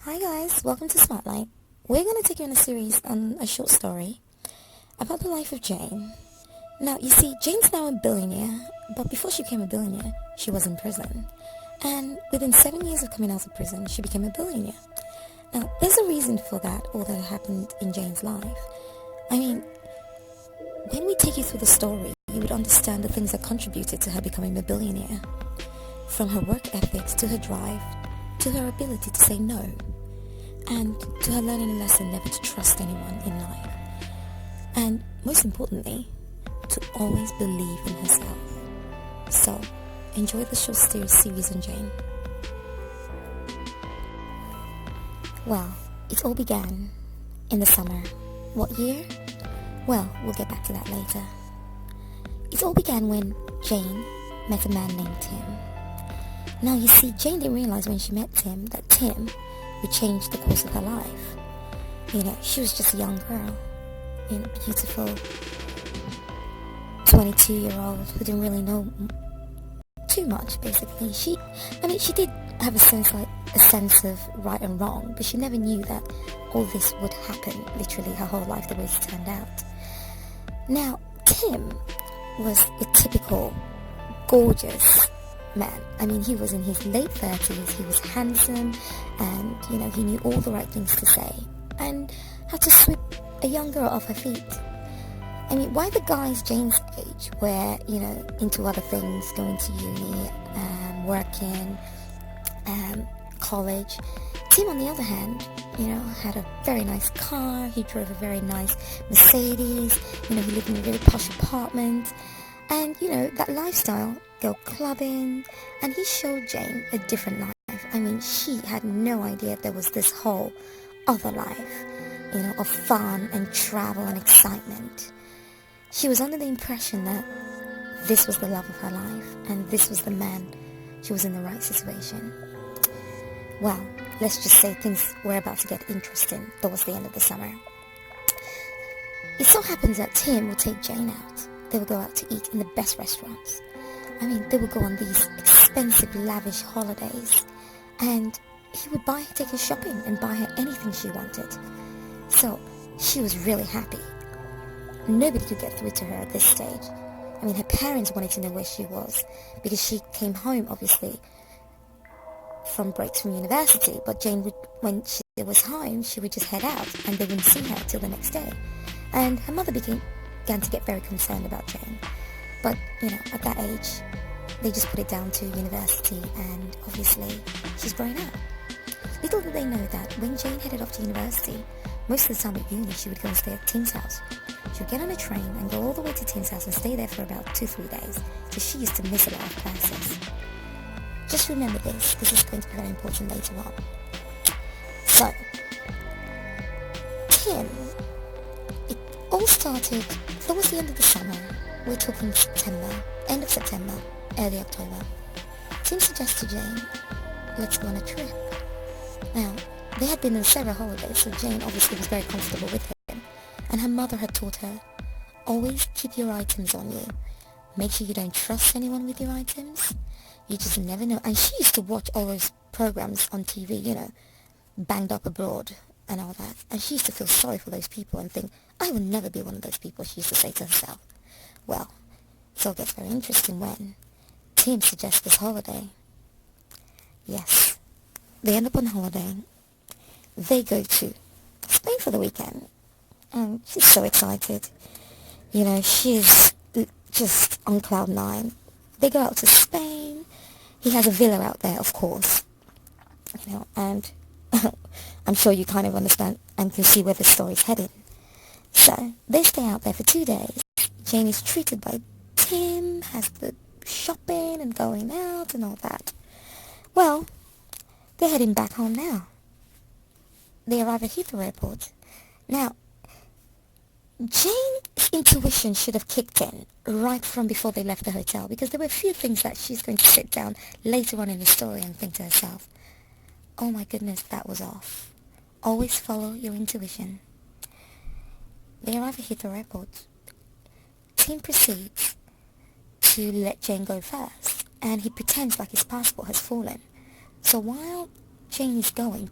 Hi guys, welcome to Spotlight. We're going to take you on a series on a short story about the life of Jane. Now, you see, Jane's now a billionaire, but before she became a billionaire, she was in prison. And within 7 years of coming out of prison, she became a billionaire. Now, there's a reason for that, all that happened in Jane's life. I mean, when we take you through the story, you would understand the things that contributed to her becoming a billionaire. From her work ethics to her drive, to her ability to say no, and to her learning a lesson never to trust anyone in life. And most importantly, to always believe in herself. So, enjoy the short series on Jane. Well, it all began in the summer. What year? Well, we'll get back to that later. It all began when Jane met a man named Tim. Now, you see, Jane didn't realize when she met Tim that Tim would change the course of her life. You know, she was just a young girl, beautiful 22-year-old who didn't really know too much, basically. She did have a sense of right and wrong, but she never knew that all this would happen, literally her whole life, the way it turned out. Now, Tim was a typical gorgeous man. I mean, he was in his late 30s, he was handsome, and, he knew all the right things to say, and how to sweep a young girl off her feet. I mean, why the guys Jane's age were, into other things, going to uni, working, college. Tim, on the other hand, had a very nice car, he drove a very nice Mercedes, he lived in a really posh apartment, and, that lifestyle, go clubbing, and he showed Jane a different life. I mean, she had no idea there was this whole other life, of fun and travel and excitement. She was under the impression that this was the love of her life, and this was the man. She was in the right situation. Well, let's just say things were about to get interesting towards the end of the summer. It so happens that Tim would take Jane out. They would go out to eat in the best restaurants. I mean, they would go on these expensive, lavish holidays, and he would take her shopping and buy her anything she wanted. So, she was really happy. Nobody could get through to her at this stage. I mean, her parents wanted to know where she was, because she came home, obviously, from breaks from university, but Jane would, when she was home, she would just head out, and they wouldn't see her till the next day. And her mother began to get very concerned about Jane. But, at that age, they just put it down to university, and obviously, she's grown up. Little did they know that when Jane headed off to university, most of the time at uni, she would go and stay at Tim's house. She would get on a train and go all the way to Tim's house and stay there for about 2-3 days, so she used to miss a lot of classes. Just remember this is going to be very important later on. So, Tim, it all started towards the end of the summer. We're talking September, end of September, early October. Tim suggested Jane, let's go on a trip. Now, they had been on several holidays, so Jane obviously was very comfortable with him. And her mother had taught her, always keep your items on you. Make sure you don't trust anyone with your items. You just never know. And she used to watch all those programs on TV, Banged Up Abroad and all that. And she used to feel sorry for those people and think, I will never be one of those people, she used to say to herself. Well, it all gets very interesting when Tim suggests this holiday. Yes, they end up on holiday. They go to Spain for the weekend. And she's so excited. She's just on cloud nine. They go out to Spain. He has a villa out there, of course. And I'm sure you kind of understand and can see where the story's headed. So, they stay out there for 2 days. Jane is treated by Tim, has the shopping and going out and all that. Well, they're heading back home now. They arrive at Heathrow Airport. Now, Jane's intuition should have kicked in right from before they left the hotel, because there were a few things that she's going to sit down later on in the story and think to herself, oh my goodness, that was off. Always follow your intuition. They arrive at Heathrow Airport. Tim proceeds to let Jane go first, and he pretends like his passport has fallen. So while Jane is going